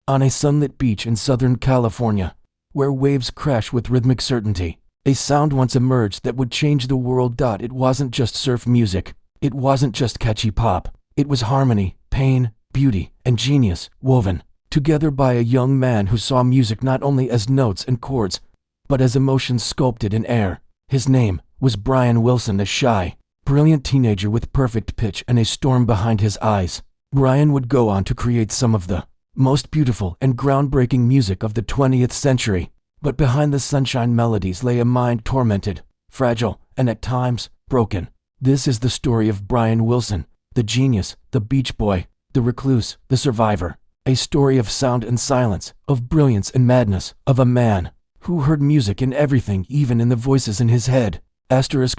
On a sunlit beach in Southern California, where waves crash with rhythmic certainty, a sound once emerged that would change the world. It wasn't just surf music. It wasn't just catchy pop. It was harmony, pain, beauty, and genius woven together by a young man who saw music not only as notes and chords, but as emotions sculpted in air. His name was Brian Wilson, a shy, brilliant teenager with perfect pitch and a storm behind his eyes. Brian would go on to create some of the most beautiful and groundbreaking music of the 20th century. But behind the sunshine melodies lay a mind tormented, fragile, and at times, broken. This is the story of Brian Wilson, the genius, the beach boy, the recluse, the survivor. A story of sound and silence, of brilliance and madness, of a man who heard music in everything, even in the voices in his head.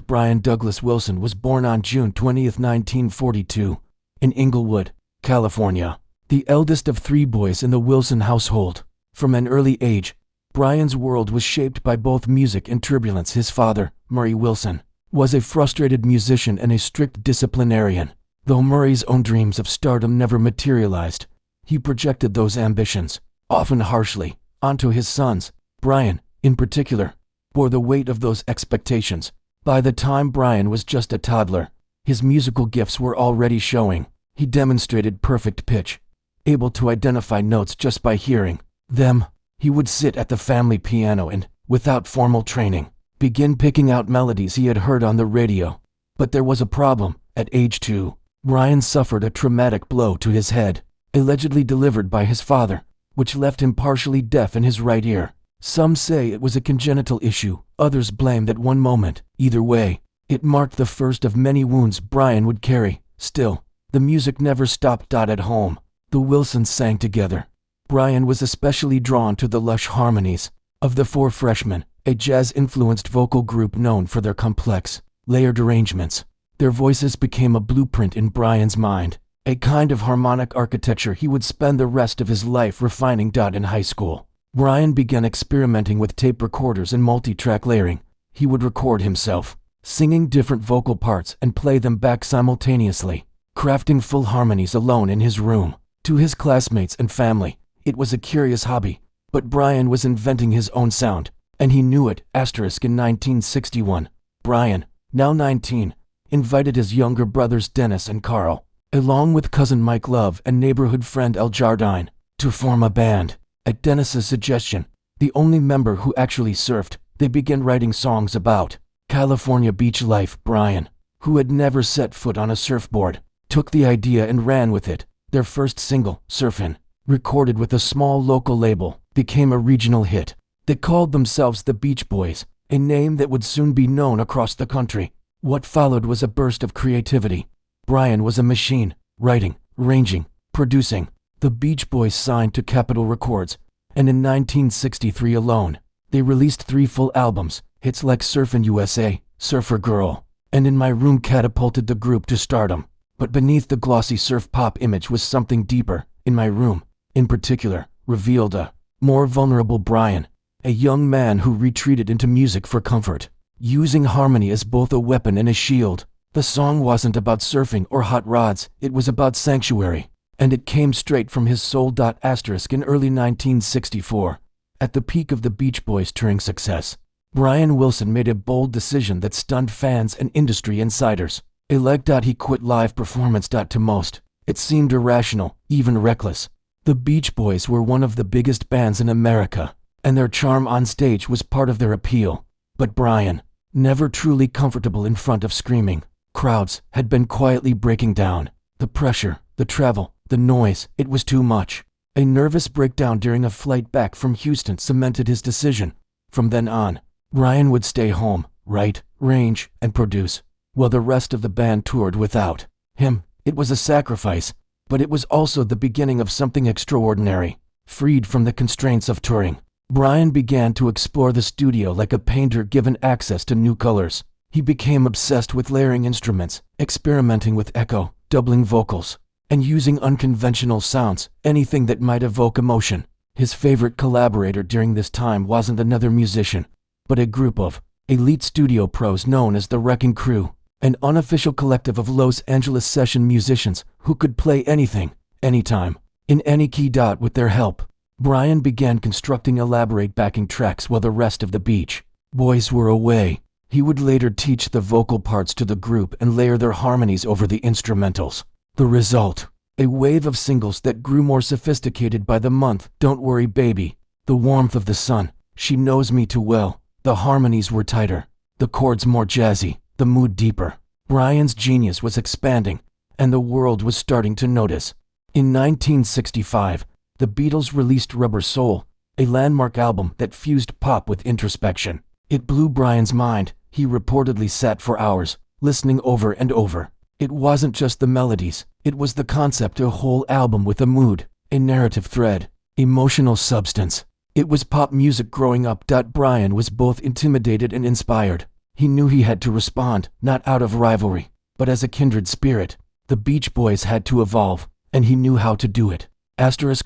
Brian Douglas Wilson was born on June 20, 1942, in Inglewood, California, the eldest of 3 boys in the Wilson household. From an early age, Brian's world was shaped by both music and turbulence. His father, Murray Wilson, was a frustrated musician and a strict disciplinarian. Though Murray's own dreams of stardom never materialized, he projected those ambitions, often harshly, onto his sons. Brian, in particular, bore the weight of those expectations. By the time Brian was just a toddler, his musical gifts were already showing. He demonstrated perfect pitch, able to identify notes just by hearing them. He would sit at the family piano and, without formal training, begin picking out melodies he had heard on the radio. But there was a problem. At age 2, Brian suffered a traumatic blow to his head, allegedly delivered by his father, which left him partially deaf in his right ear. Some say it was a congenital issue, others blame that one moment. Either way, it marked the first of many wounds Brian would carry. Still, the music never stopped. At home, the Wilsons sang together. Brian was especially drawn to the lush harmonies of the 4 Freshmen, a jazz-influenced vocal group known for their complex, layered arrangements. Their voices became a blueprint in Brian's mind, a kind of harmonic architecture he would spend the rest of his life refining. In high school, Brian began experimenting with tape recorders and multi-track layering. He would record himself, singing different vocal parts and play them back simultaneously, crafting full harmonies alone in his room. To his classmates and family, it was a curious hobby, but Brian was inventing his own sound, and he knew it. In 1961, Brian, now 19, invited his younger brothers Dennis and Carl, along with cousin Mike Love and neighborhood friend El Jardine, to form a band. At Dennis's suggestion, the only member who actually surfed, they began writing songs about California beach life. Brian, who had never set foot on a surfboard, took the idea and ran with it. Their first single, Surfin', recorded with a small local label, became a regional hit. They called themselves the Beach Boys, a name that would soon be known across the country. What followed was a burst of creativity. Brian was a machine, writing, arranging, producing. The Beach Boys signed to Capitol Records, and in 1963 alone, they released 3 full albums. Hits like Surfin' USA, Surfer Girl, and In My Room catapulted the group to stardom. But beneath the glossy surf pop image was something deeper. In My Room, in particular, revealed a more vulnerable Brian, a young man who retreated into music for comfort, using harmony as both a weapon and a shield. The song wasn't about surfing or hot rods, it was about sanctuary, and it came straight from his soul. In early 1964, at the peak of the Beach Boys' touring success, Brian Wilson made a bold decision that stunned fans and industry insiders. He quit live performance. To most, it seemed irrational, even reckless. The Beach Boys were one of the biggest bands in America, and their charm on stage was part of their appeal. But Brian, never truly comfortable in front of screaming crowds, had been quietly breaking down. The pressure, the travel, the noise, it was too much. A nervous breakdown during a flight back from Houston cemented his decision. From then on, Brian would stay home, write, arrange, and produce, while the rest of the band toured without him. It was a sacrifice, but it was also the beginning of something extraordinary. Freed from the constraints of touring, Brian began to explore the studio like a painter given access to new colors. He became obsessed with layering instruments, experimenting with echo, doubling vocals, and using unconventional sounds, anything that might evoke emotion. His favorite collaborator during this time wasn't another musician, but a group of elite studio pros known as the Wrecking Crew, an unofficial collective of Los Angeles session musicians who could play anything, anytime, in any key. With their help, Brian began constructing elaborate backing tracks while the rest of the Beach Boys were away. He would later teach the vocal parts to the group and layer their harmonies over the instrumentals. The result? A wave of singles that grew more sophisticated by the month. Don't Worry Baby, The Warmth of the Sun, She Knows Me Too Well. The harmonies were tighter, the chords more jazzy, the mood deeper. Brian's genius was expanding, and the world was starting to notice. In 1965, the Beatles released Rubber Soul, a landmark album that fused pop with introspection. It blew Brian's mind. He reportedly sat for hours, listening over and over. It wasn't just the melodies, it was the concept, a whole album with a mood, a narrative thread, emotional substance. It was pop music growing up. Brian was both intimidated and inspired. He knew he had to respond, not out of rivalry, but as a kindred spirit. The Beach Boys had to evolve, and he knew how to do it.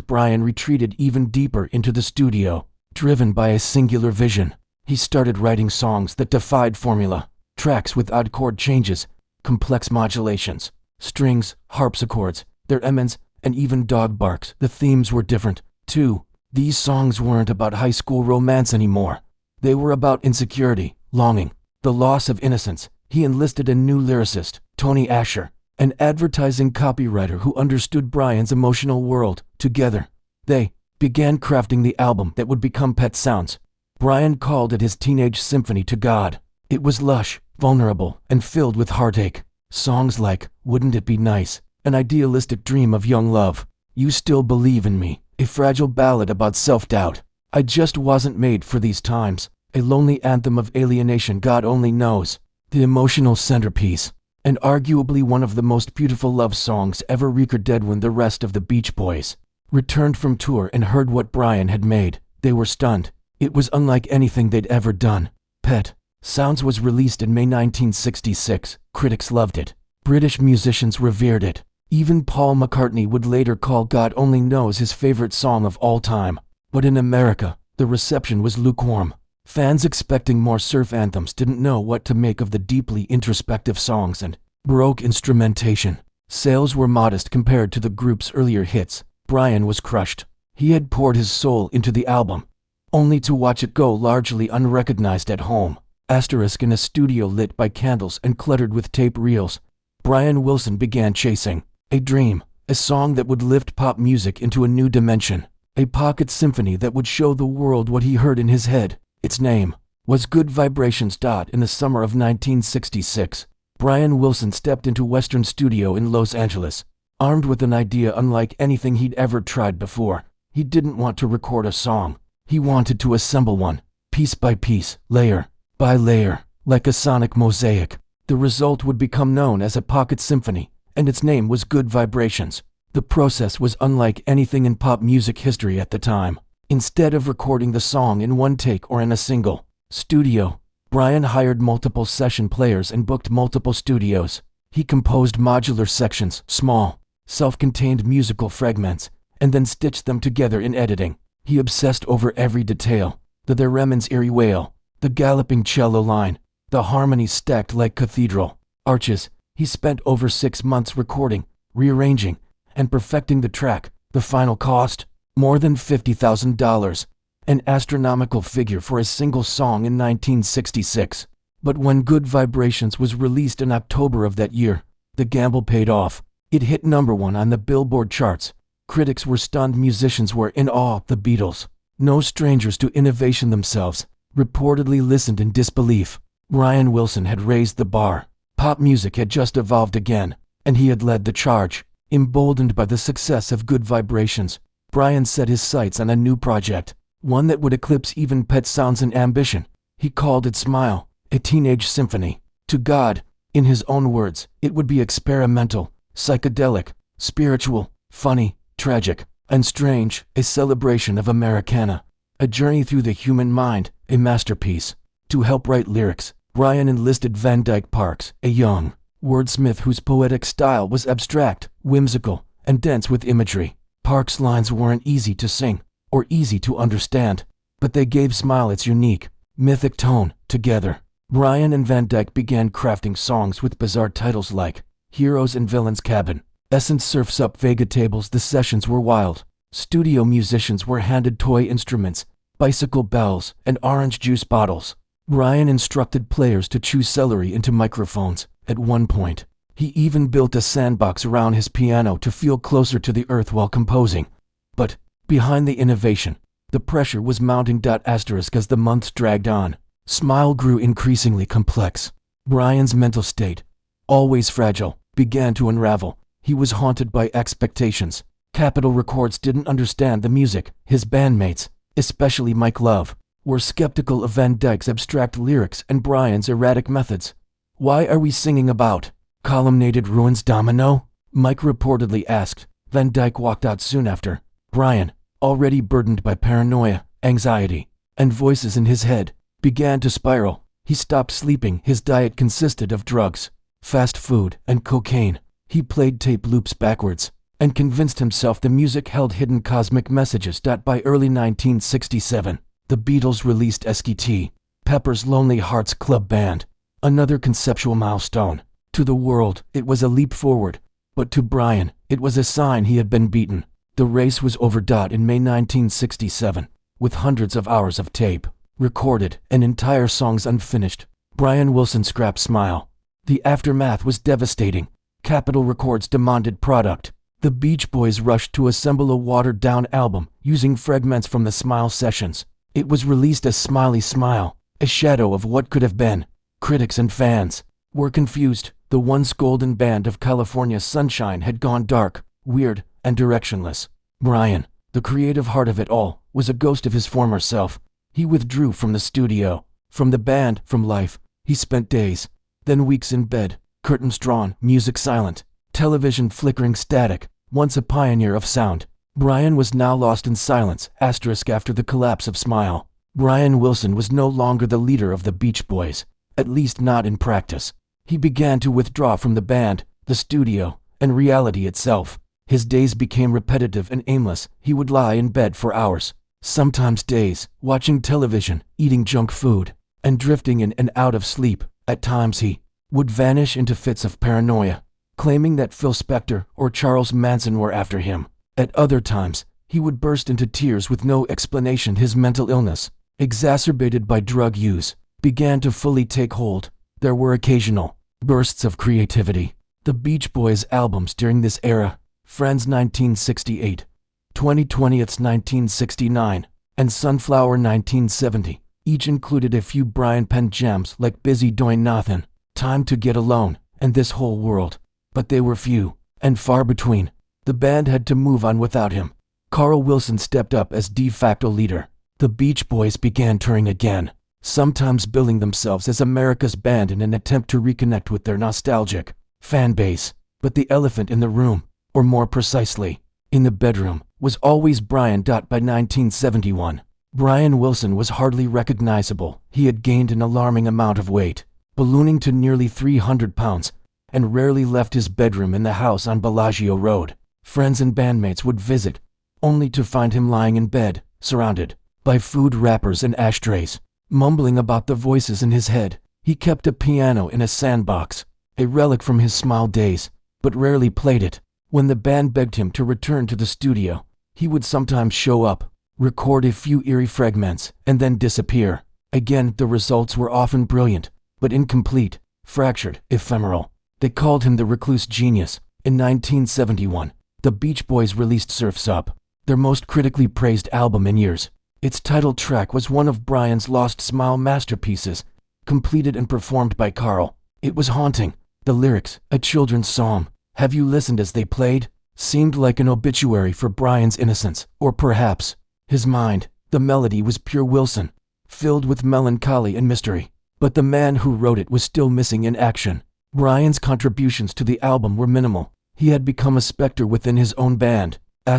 Brian retreated even deeper into the studio, driven by a singular vision. He started writing songs that defied formula, tracks with odd chord changes, complex modulations, strings, harpsichords, their emmons, and even dog barks. The themes were different, too. These songs weren't about high school romance anymore. They were about insecurity, longing, the loss of innocence. He enlisted a new lyricist, Tony Asher, an advertising copywriter who understood Brian's emotional world. Together, they began crafting the album that would become Pet Sounds. Brian called it his teenage symphony to God. It was lush, vulnerable, and filled with heartache. Songs like Wouldn't It Be Nice, an idealistic dream of young love, You Still Believe in Me, a fragile ballad about self-doubt, I Just Wasn't Made for These Times, a lonely anthem of alienation, God Only Knows, the emotional centerpiece, and arguably one of the most beautiful love songs ever recorded. When the rest of the Beach Boys returned from tour and heard what Brian had made, they were stunned. It was unlike anything they'd ever done. Pet Sounds was released in May 1966. Critics loved it. British musicians revered it. Even Paul McCartney would later call God Only Knows his favorite song of all time. But in America, the reception was lukewarm. Fans expecting more surf anthems didn't know what to make of the deeply introspective songs and Baroque instrumentation. Sales were modest compared to the group's earlier hits. Brian was crushed. He had poured his soul into the album, only to watch it go largely unrecognized at home. In a studio lit by candles and cluttered with tape reels, Brian Wilson began chasing a dream, a song that would lift pop music into a new dimension, a pocket symphony that would show the world what he heard in his head. Its name was Good Vibrations. In the summer of 1966, Brian Wilson stepped into Western Studio in Los Angeles, armed with an idea unlike anything he'd ever tried before. He didn't want to record a song. He wanted to assemble one, piece by piece, layer by layer, like a sonic mosaic. The result would become known as a pocket symphony, and its name was Good Vibrations. The process was unlike anything in pop music history at the time. Instead of recording the song in one take or in a single studio, Brian hired multiple session players and booked multiple studios. He composed modular sections, small, self-contained musical fragments, and then stitched them together in editing. He obsessed over every detail, the theremin's eerie wail, the galloping cello line, the harmonies stacked like cathedral arches. He spent over 6 months recording, rearranging, and perfecting the track. The final cost? More than $50,000, an astronomical figure for a single song in 1966. But when Good Vibrations was released in October of that year, the gamble paid off. It hit #1 on the Billboard charts. Critics were stunned, musicians were in awe. The Beatles, no strangers to innovation themselves, reportedly listened in disbelief. Brian Wilson had raised the bar. Pop music had just evolved again, and he had led the charge. Emboldened by the success of Good Vibrations, Brian set his sights on a new project, one that would eclipse even Pet Sounds in ambition. He called it Smile, a teenage symphony. To God, in his own words, it would be experimental, psychedelic, spiritual, funny, tragic, and strange, a celebration of Americana, a journey through the human mind, a masterpiece. To help write lyrics, Brian enlisted Van Dyke Parks, a young wordsmith whose poetic style was abstract, whimsical, and dense with imagery. Parks' lines weren't easy to sing or easy to understand, but they gave Smile its unique, mythic tone. Together, Brian and Van Dyke began crafting songs with bizarre titles like Heroes and Villains Cabin, Essence Surfs Up, Vega Tables. The sessions were wild, Studio musicians were handed toy instruments, bicycle bells, and orange juice bottles. Brian instructed players to chew celery into microphones. At one point, he even built a sandbox around his piano to feel closer to the earth while composing. But behind the innovation, the pressure was mounting. As the months dragged on, Smile grew increasingly complex. Brian's mental state, always fragile, began to unravel. He was haunted by expectations. Capitol Records didn't understand the music. His bandmates, especially Mike Love, were skeptical of Van Dyke's abstract lyrics and Brian's erratic methods. "Why are we singing about columnated ruins, Domino?" Mike reportedly asked. Van Dyke walked out soon after. Brian, already burdened by paranoia, anxiety, and voices in his head, began to spiral. He stopped sleeping. His diet consisted of drugs, fast food, and cocaine. He played tape loops backwards and convinced himself the music held hidden cosmic messages. By early 1967, the Beatles released Sgt. Pepper's Lonely Hearts Club Band, another conceptual milestone. To the world, it was a leap forward, but to Brian, it was a sign he had been beaten. The race was over. In May 1967, with hundreds of hours of tape recorded and entire songs unfinished, Brian Wilson scrapped Smile. The aftermath was devastating. Capitol Records demanded product. The Beach Boys rushed to assemble a watered-down album using fragments from the Smile sessions. It was released as Smiley Smile, a shadow of what could have been. Critics and fans were confused. The once golden band of California sunshine had gone dark, weird, and directionless. Brian, the creative heart of it all, was a ghost of his former self. He withdrew from the studio, from the band, from life. He spent days, then weeks in bed, curtains drawn, music silent, television flickering static. Once a pioneer of sound, Brian was now lost in silence. After the collapse of Smile, Brian Wilson was no longer the leader of the Beach Boys, at least not in practice. He began to withdraw from the band, the studio, and reality itself. His days became repetitive and aimless. He would lie in bed for hours, sometimes days, watching television, eating junk food, and drifting in and out of sleep. At times he would vanish into fits of paranoia, claiming that Phil Spector or Charles Manson were after him. At other times, he would burst into tears with no explanation. His mental illness, exacerbated by drug use, began to fully take hold. There were occasional bursts of creativity. The Beach Boys albums during this era, Friends 1968, 2020's 1969, and Sunflower 1970, each included a few Brian penned gems like Busy Doing Nothin', Time to Get Alone, and This Whole World. But they were few and far between. The band had to move on without him. Carl Wilson stepped up as de facto leader. The Beach Boys began touring again, sometimes billing themselves as America's band in an attempt to reconnect with their nostalgic fan base. But the elephant in the room, or more precisely, in the bedroom, was always Brian. By 1971, Brian Wilson was hardly recognizable. He had gained an alarming amount of weight, ballooning to nearly 300 pounds, and rarely left his bedroom in the house on Bellagio Road. Friends and bandmates would visit, only to find him lying in bed, surrounded by food wrappers and ashtrays, mumbling about the voices in his head. He kept a piano in a sandbox, a relic from his Smile days, but rarely played it. When the band begged him to return to the studio, he would sometimes show up, record a few eerie fragments, and then disappear. Again, the results were often brilliant, but incomplete, fractured, ephemeral. They called him the recluse genius. In 1971, the Beach Boys released Surf's Up, their most critically praised album in years. Its title track was one of Brian's lost Smile masterpieces, completed and performed by Carl. It was haunting. The lyrics, a children's psalm, "Have you listened as they played?" seemed like an obituary for Brian's innocence, or perhaps his mind. The melody was pure Wilson, filled with melancholy and mystery. But the man who wrote it was still missing in action. Brian's contributions to the album were minimal. He had become a specter within his own band. In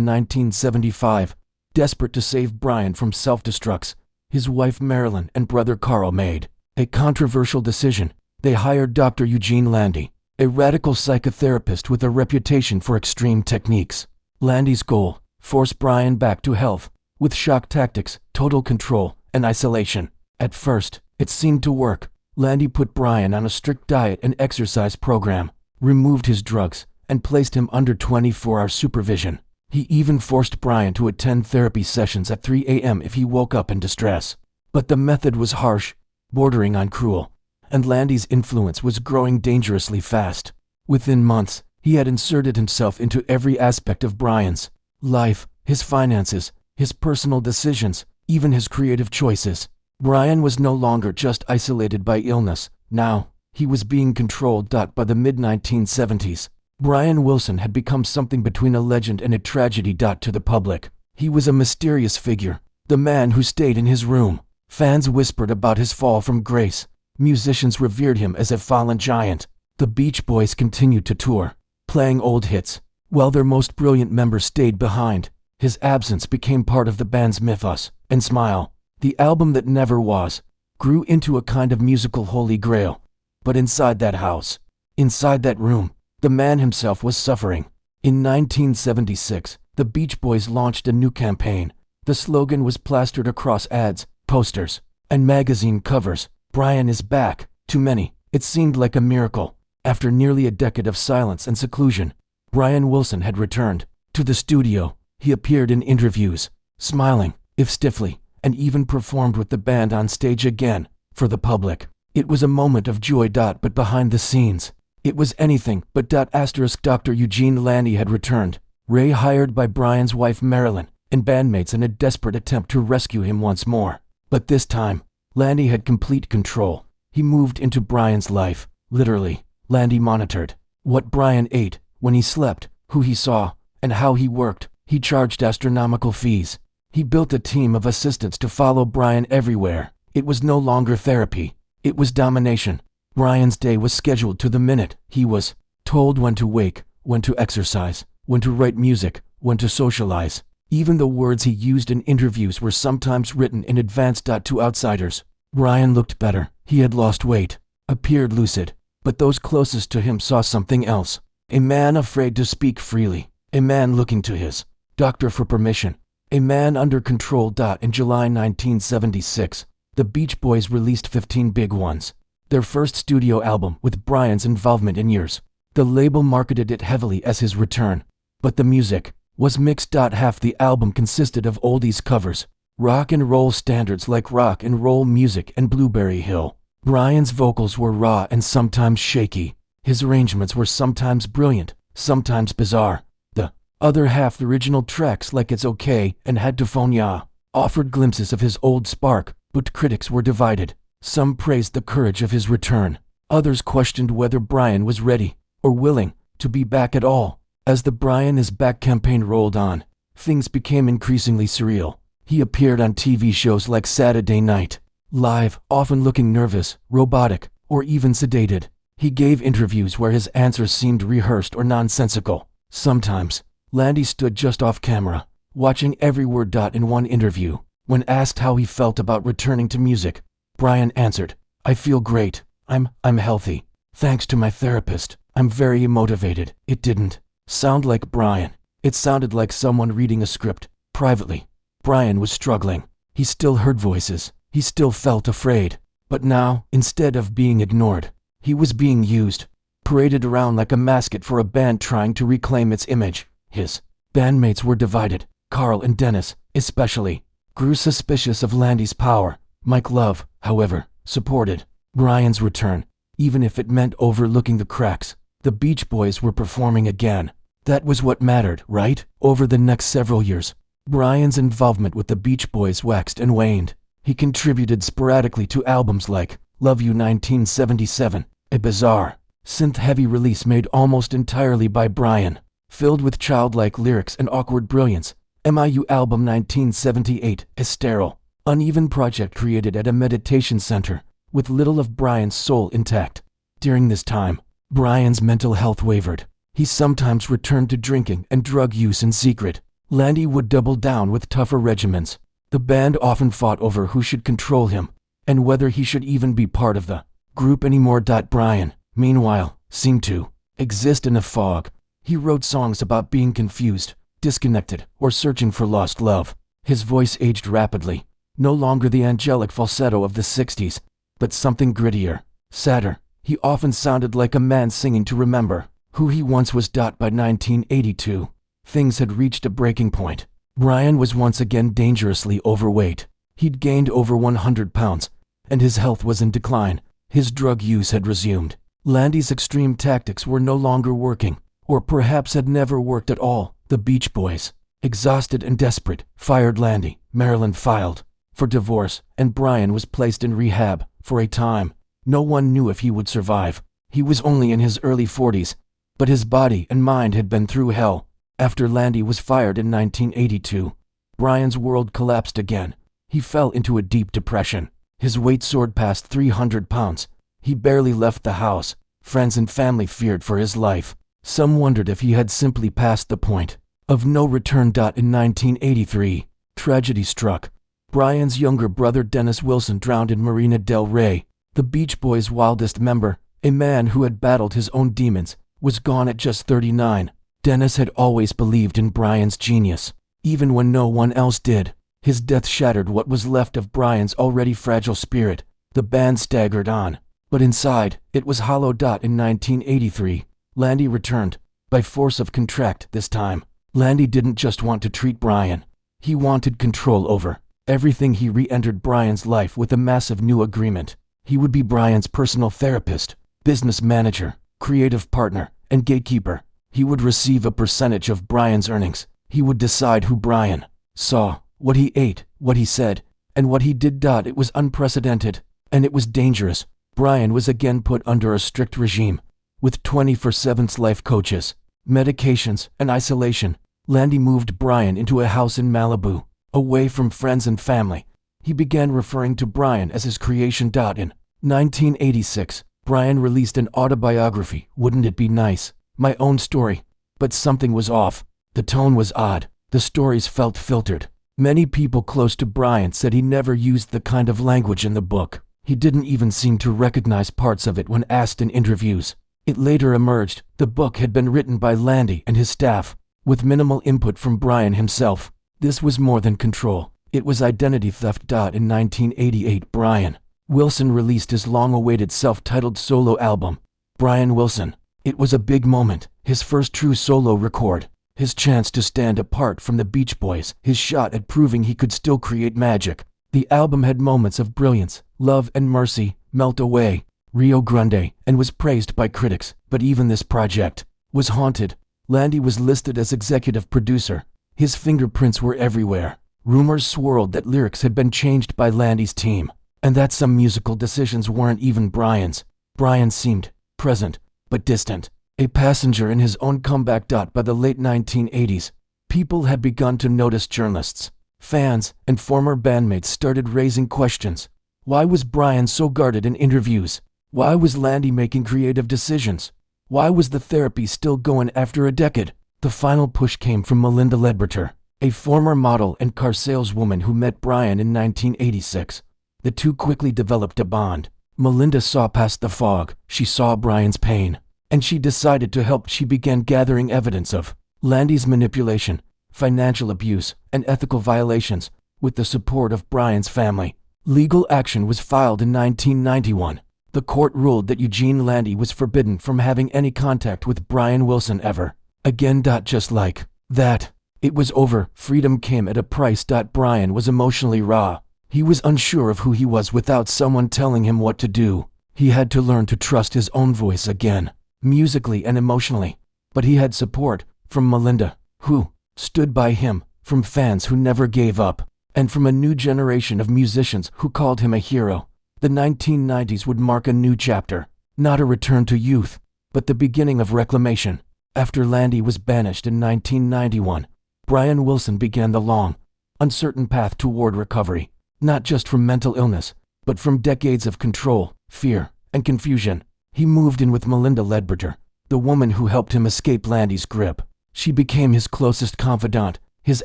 1975, desperate to save Brian from self-destructs, his wife Marilyn and brother Carl made a controversial decision. They hired Dr. Eugene Landy, a radical psychotherapist with a reputation for extreme techniques. Landy's goal: force Brian back to health, with shock tactics, total control, and isolation. At first, it seemed to work. Landy put Brian on a strict diet and exercise program, removed his drugs, and placed him under 24-hour supervision. He even forced Brian to attend therapy sessions at 3 a.m. if he woke up in distress. But the method was harsh, bordering on cruel, and Landy's influence was growing dangerously fast. Within months, he had inserted himself into every aspect of Brian's life, his finances, his personal decisions, even his creative choices. Brian was no longer just isolated by illness. Now, he was being controlled. By the mid-1970s, Brian Wilson had become something between a legend and a tragedy. To the public, he was a mysterious figure, the man who stayed in his room. Fans whispered about his fall from grace. Musicians revered him as a fallen giant. The Beach Boys continued to tour, playing old hits, while their most brilliant members stayed behind. His absence became part of the band's mythos, and Smile, the album that never was, grew into a kind of musical holy grail. But inside that house, inside that room, the man himself was suffering. In 1976, the Beach Boys launched a new campaign. The slogan was plastered across ads, posters, and magazine covers. Brian is back. To many, it seemed like a miracle. After nearly a decade of silence and seclusion, Brian Wilson had returned to the studio. He appeared in interviews, smiling, if stiffly, and even performed with the band on stage again, for the public. It was a moment of joy. But behind the scenes, it was anything but. Dr. Eugene Landy had returned, Ray hired by Brian's wife Marilyn, and bandmates in a desperate attempt to rescue him once more. But this time, Landy had complete control. He moved into Brian's life, literally. Landy monitored what Brian ate, when he slept, who he saw, and how he worked. He charged astronomical fees. He built a team of assistants to follow Brian everywhere. It was no longer therapy. It was domination. Brian's day was scheduled to the minute. He was told when to wake, when to exercise, when to write music, when to socialize. Even the words he used in interviews were sometimes written in advance. To outsiders, Brian looked better. He had lost weight, appeared lucid, but those closest to him saw something else. A man afraid to speak freely. A man looking to his doctor for permission. A man under control. In July 1976, the Beach Boys released 15 Big Ones, their first studio album with Brian's involvement in years. The label marketed it heavily as his return, but the music was mixed. Half the album consisted of oldies covers, rock and roll standards like Rock and Roll Music and Blueberry Hill. Brian's vocals were raw and sometimes shaky. His arrangements were sometimes brilliant, sometimes bizarre. The other half, the original tracks like It's Okay and Had to Phone Ya, offered glimpses of his old spark, but critics were divided. Some praised the courage of his return. Others questioned whether Brian was ready or willing to be back at all. As the Brian is Back campaign rolled on, things became increasingly surreal. He appeared on TV shows like Saturday Night Live, often looking nervous, robotic, or even sedated. He gave interviews where his answers seemed rehearsed or nonsensical. Sometimes, Landy stood just off camera, watching every word. In one interview, when asked how he felt about returning to music, Brian answered, "I feel great. I'm healthy. Thanks to my therapist. I'm very motivated." It didn't sound like Brian. It sounded like someone reading a script. Privately, Brian was struggling. He still heard voices. He still felt afraid. But now, instead of being ignored, he was being used, paraded around like a mascot for a band trying to reclaim its image. His bandmates were divided. Carl and Dennis, especially, grew suspicious of Landy's power. Mike Love, however, supported Brian's return, even if it meant overlooking the cracks. The Beach Boys were performing again. That was what mattered, right? Over the next several years, Brian's involvement with the Beach Boys waxed and waned. He contributed sporadically to albums like Love You 1977, a bizarre, synth-heavy release made almost entirely by Brian, filled with childlike lyrics and awkward brilliance. MIU album 1978, a sterile, uneven project created at a meditation center, with little of Brian's soul intact. During this time, Brian's mental health wavered. He sometimes returned to drinking and drug use in secret. Landy would double down with tougher regimens. The band often fought over who should control him, and whether he should even be part of the group anymore. Brian, meanwhile, seemed to exist in a fog. He wrote songs about being confused, disconnected, or searching for lost love. His voice aged rapidly, no longer the angelic falsetto of the 60s, but something grittier, sadder. He often sounded like a man singing to remember who he once was. By 1982, Things had reached a breaking point. Brian was once again dangerously overweight. He'd gained over 100 pounds, and his health was in decline. His drug use had resumed. Landy's extreme tactics were no longer working, or perhaps had never worked at all. The Beach Boys, exhausted and desperate, fired Landy. Marilyn filed for divorce, and Brian was placed in rehab for a time. No one knew if he would survive. He was only in his early 40s, but his body and mind had been through hell. After Landy was fired in 1982, Brian's world collapsed again. He fell into a deep depression. His weight soared past 300 pounds. He barely left the house. Friends and family feared for his life. Some wondered if he had simply passed the point of no return. In 1983, tragedy struck. Brian's younger brother Dennis Wilson drowned in Marina del Rey. The Beach Boys' wildest member, a man who had battled his own demons, was gone at just 39. Dennis had always believed in Brian's genius, even when no one else did. His death shattered what was left of Brian's already fragile spirit. The band staggered on, but inside, it was hollow. In 1983, Landy returned, by force of contract this time. Landy didn't just want to treat Brian. He wanted control over everything. He re-entered Brian's life with a massive new agreement. He would be Brian's personal therapist, business manager, creative partner, and gatekeeper. He would receive a percentage of Brian's earnings. He would decide who Brian saw, what he ate, what he said, and what he did. It was unprecedented, and it was dangerous. Brian was again put under a strict regime, with 24/7 life coaches, medications, and isolation. Landy moved Brian into a house in Malibu, away from friends and family. He began referring to Brian as his creation. In 1986, Brian released an autobiography, Wouldn't It Be Nice? My Own Story. But something was off. The tone was odd. The stories felt filtered. Many people close to Brian said he never used the kind of language in the book. He didn't even seem to recognize parts of it when asked in interviews. It later emerged the book had been written by Landy and his staff, with minimal input from Brian himself. This was more than control. It was identity theft. In 1988, Brian Wilson released his long-awaited self-titled solo album, Brian Wilson. It was a big moment, his first true solo record, his chance to stand apart from the Beach Boys, his shot at proving he could still create magic. The album had moments of brilliance, love and mercy, Melt Away, Rio Grande, and was praised by critics. But even this project was haunted. Landy was listed as executive producer. His fingerprints were everywhere. Rumors swirled that lyrics had been changed by Landy's team, and that some musical decisions weren't even Brian's. Brian seemed present, but distant, a passenger in his own comeback. By the late 1980s, people had begun to notice. Journalists, fans, and former bandmates started raising questions. Why was Brian so guarded in interviews? Why was Landy making creative decisions? Why was the therapy still going after a decade? The final push came from Melinda Ledbetter, a former model and car saleswoman who met Brian in 1986. The two quickly developed a bond. Melinda saw past the fog. She saw Brian's pain, and she decided to help. She began gathering evidence of Landy's manipulation, financial abuse, and ethical violations. With the support of Brian's family, legal action was filed in 1991. The court ruled that Eugene Landy was forbidden from having any contact with Brian Wilson ever again. Just like that, it was over. Freedom came at a price. Brian was emotionally raw. He was unsure of who he was without someone telling him what to do. He had to learn to trust his own voice again, musically and emotionally. But he had support from Melinda, who stood by him, from fans who never gave up, and from a new generation of musicians who called him a hero. The 1990s would mark a new chapter, not a return to youth, but the beginning of reclamation. After Landy was banished in 1991, Brian Wilson began the long, uncertain path toward recovery, not just from mental illness, but from decades of control, fear, and confusion. He moved in with Melinda Ledbetter, the woman who helped him escape Landy's grip. She became his closest confidant, his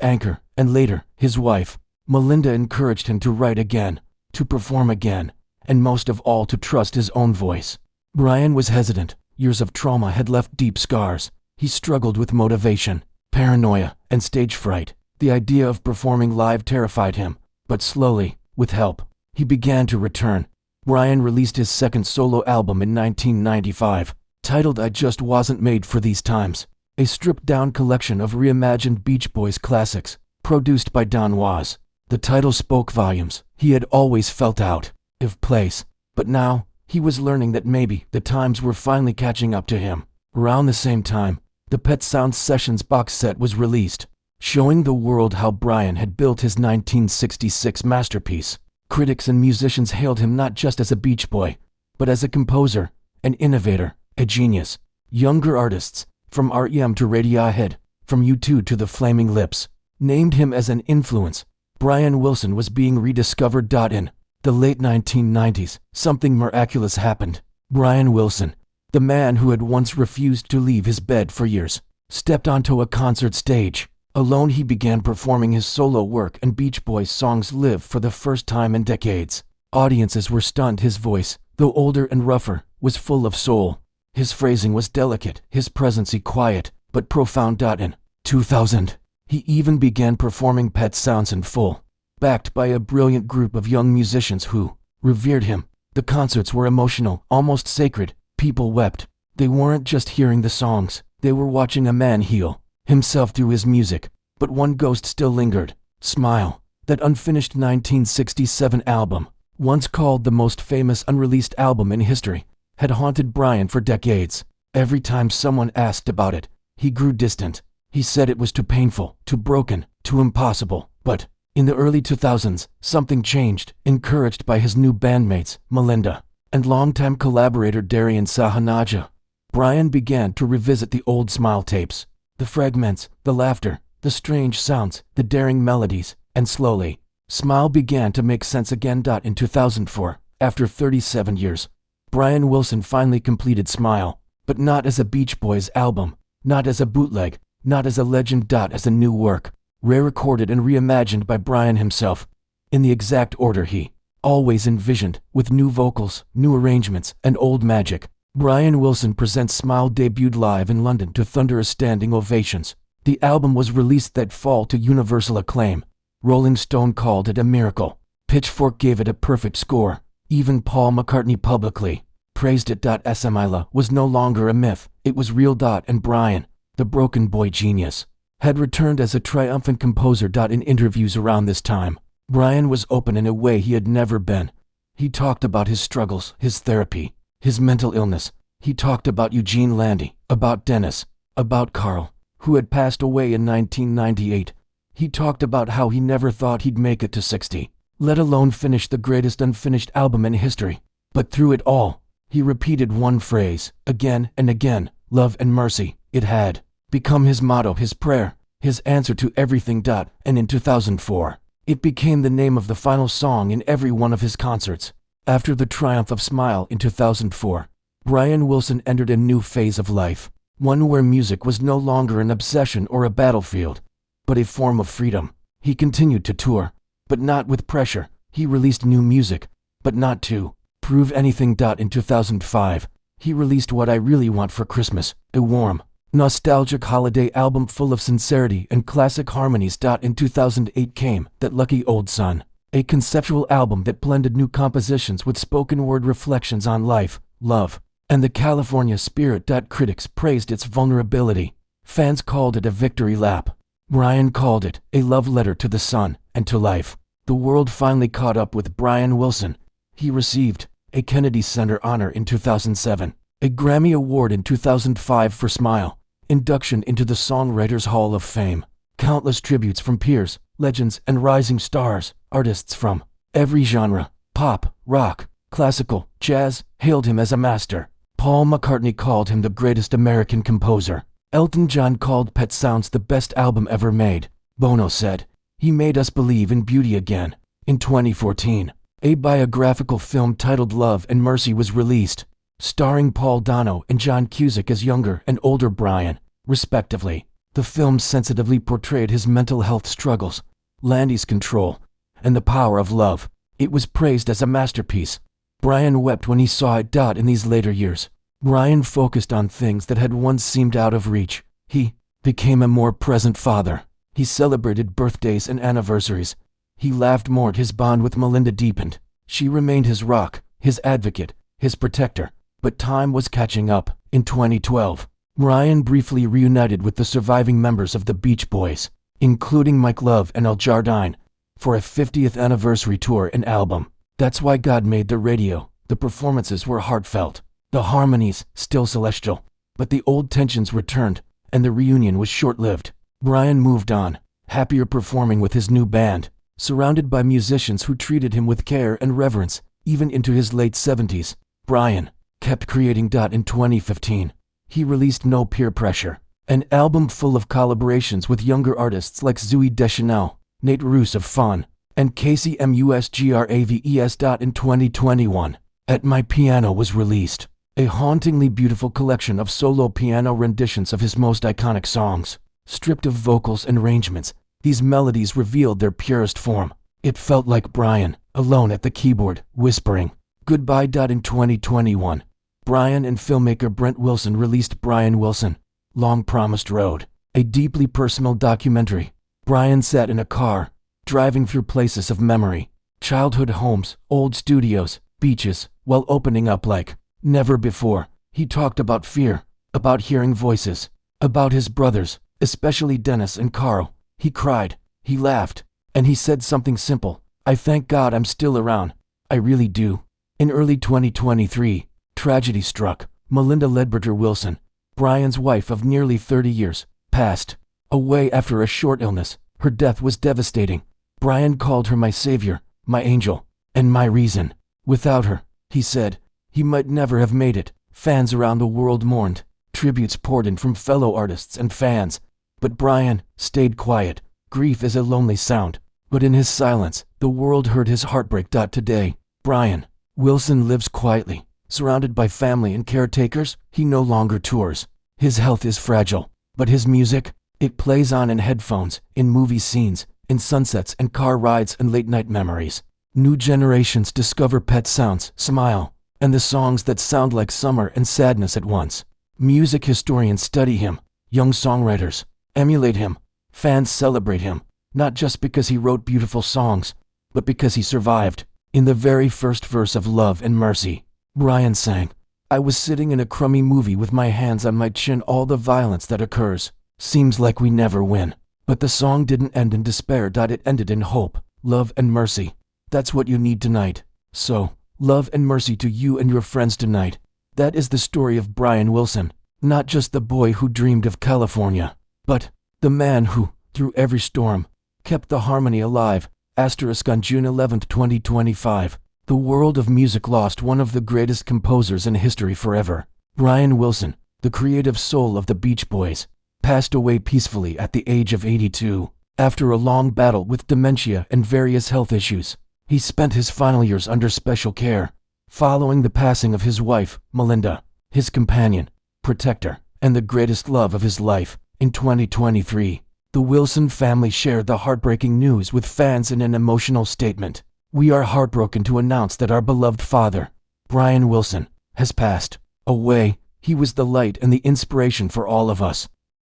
anchor, and later, his wife. Melinda encouraged him to write again, to perform again, and most of all to trust his own voice. Brian was hesitant. Years of trauma had left deep scars. He struggled with motivation, paranoia, and stage fright. The idea of performing live terrified him, but slowly, with help, he began to return. Brian released his second solo album in 1995, titled I Just Wasn't Made for These Times. a stripped-down collection of reimagined Beach Boys classics, produced by Don Was. The title spoke volumes. He had always felt out of place, but now, he was learning that maybe the times were finally catching up to him. Around the same time, the Pet Sounds Sessions box set was released, showing the world how Brian had built his 1966 masterpiece. Critics and musicians hailed him not just as a Beach Boy, but as a composer, an innovator, a genius. Younger artists, from R.E.M. to Radiohead, from U2 to the Flaming Lips, named him as an influence. Brian Wilson was being rediscovered. In the late 1990s, something miraculous happened. Brian Wilson, the man who had once refused to leave his bed for years, stepped onto a concert stage. Alone he began performing his solo work, and Beach Boys songs lived for the first time in decades. Audiences were stunned. His voice, though older and rougher, was full of soul. His phrasing was delicate, his presence quiet, but profound. In 2000, he even began performing Pet Sounds in full, backed by a brilliant group of young musicians who revered him. The concerts were emotional, almost sacred. People wept. They weren't just hearing the songs, they were watching a man heal himself through his music. But one ghost still lingered. Smile. That unfinished 1967 album, once called the most famous unreleased album in history, had haunted Brian for decades. Every time someone asked about it, he grew distant. He said it was too painful, too broken, too impossible. But in the early 2000s, something changed. Encouraged by his new bandmates, Melinda, and longtime collaborator Darian Sahanaja, Brian began to revisit the old Smile tapes. The fragments, the laughter, the strange sounds, the daring melodies, and slowly, Smile began to make sense again. In 2004, after 37 years, Brian Wilson finally completed Smile, but not as a Beach Boys album, not as a bootleg, not as a legend. As a new work, re-recorded and reimagined by Brian himself, in the exact order he always envisioned, with new vocals, new arrangements, and old magic. Brian Wilson Presents Smile debuted live in London to thunderous standing ovations. The album was released that fall to universal acclaim. Rolling Stone called it a miracle. Pitchfork gave it a perfect score. Even Paul McCartney publicly praised it. Smile was no longer a myth, it was real. And Brian, the broken boy genius, had returned as a triumphant composer. In interviews around this time, Brian was open in a way he had never been. He talked about his struggles, his therapy, his mental illness. He talked about Eugene Landy, about Dennis, about Carl, who had passed away in 1998. He talked about how he never thought he'd make it to 60, let alone finish the greatest unfinished album in history. But through it all, he repeated one phrase, again and again: love and mercy. It had become his motto, his prayer, his answer to everything. And in 2004, it became the name of the final song in every one of his concerts. After the triumph of Smile in 2004, Brian Wilson entered a new phase of life, one where music was no longer an obsession or a battlefield, but a form of freedom. He continued to tour, but not with pressure. He released new music, but not to prove anything. In 2005, he released What I Really Want for Christmas, a warm, nostalgic holiday album full of sincerity and classic harmonies. In 2008 came That Lucky Old Sun, a conceptual album that blended new compositions with spoken word reflections on life, love, and the California spirit. Critics praised its vulnerability. Fans called it a victory lap. Brian called it a love letter to the sun and to life. The world finally caught up with Brian Wilson. He received a Kennedy Center honor in 2007, a Grammy Award in 2005 for Smile, induction into the Songwriters Hall of Fame, countless tributes from peers, legends, and rising stars. Artists from every genre, pop, rock, classical, jazz, hailed him as a master. Paul McCartney called him the greatest American composer. Elton John called Pet Sounds the best album ever made. Bono said, "He made us believe in beauty again." In 2014, a biographical film titled Love and Mercy was released, starring Paul Dano and John Cusack as younger and older Brian, respectively. The film sensitively portrayed his mental health struggles, Landy's control, and the power of love. It was praised as a masterpiece. Brian wept when he saw it. In these later years, Brian focused on things that had once seemed out of reach. He became a more present father. He celebrated birthdays and anniversaries. He laughed more. His bond with Melinda deepened. She remained his rock, his advocate, his protector. But time was catching up. In 2012, Brian briefly reunited with the surviving members of the Beach Boys, including Mike Love and Al Jardine, for a 50th anniversary tour and album. That's Why God Made the Radio. The performances were heartfelt, the harmonies still celestial, but the old tensions returned, and the reunion was short-lived. Brian moved on, happier performing with his new band, surrounded by musicians who treated him with care and reverence, even into his late 70s. Brian kept creating. In 2015, he released No Peer Pressure, an album full of collaborations with younger artists like Zooey Deschanel, Nate Ruess of Fun, and Casey Musgraves. In 2021, At My Piano was released, a hauntingly beautiful collection of solo piano renditions of his most iconic songs. Stripped of vocals and arrangements, these melodies revealed their purest form. It felt like Brian, alone at the keyboard, whispering goodbye. In 2021, Brian and filmmaker Brent Wilson released Brian Wilson, Long Promised Road, a deeply personal documentary. Brian sat in a car, driving through places of memory, childhood homes, old studios, beaches, while opening up like never before. He talked about fear, about hearing voices, about his brothers, especially Dennis and Carl. He cried, he laughed, and he said something simple: I thank God I'm still around. I really do. In early 2023, tragedy struck. Melinda Ledbetter Wilson, Brian's wife of nearly 30 years, passed away after a short illness. Her death was devastating. Brian called her my savior, my angel, and my reason. Without her, he said, he might never have made it. Fans around the world mourned. Tributes poured in from fellow artists and fans. But Brian stayed quiet. Grief is a lonely sound, but in his silence, the world heard his heartbreak. Today, Brian Wilson lives quietly, surrounded by family and caretakers. He no longer tours. His health is fragile, but his music, it plays on in headphones, in movie scenes, in sunsets and car rides and late-night memories. New generations discover Pet Sounds, Smile, and the songs that sound like summer and sadness at once. Music historians study him. Young songwriters emulate him. Fans celebrate him, not just because he wrote beautiful songs, but because he survived. In the very first verse of Love and Mercy, Brian sang, I was sitting in a crummy movie with my hands on my chin. All the violence that occurs seems like we never win. But the song didn't end in despair. It ended in hope, love and mercy. That's what you need tonight. So, love and mercy to you and your friends tonight. That is the story of Brian Wilson, not just the boy who dreamed of California, but the man who, through every storm, kept the harmony alive. On June 11, 2025, the world of music lost one of the greatest composers in history forever. Brian Wilson, the creative soul of the Beach Boys, passed away peacefully at the age of 82. After a long battle with dementia and various health issues, he spent his final years under special care, following the passing of his wife, Melinda, his companion, protector, and the greatest love of his life. In 2023, the Wilson family shared the heartbreaking news with fans in an emotional statement. We are heartbroken to announce that our beloved father, Brian Wilson, has passed away. He was the light and the inspiration for all of us.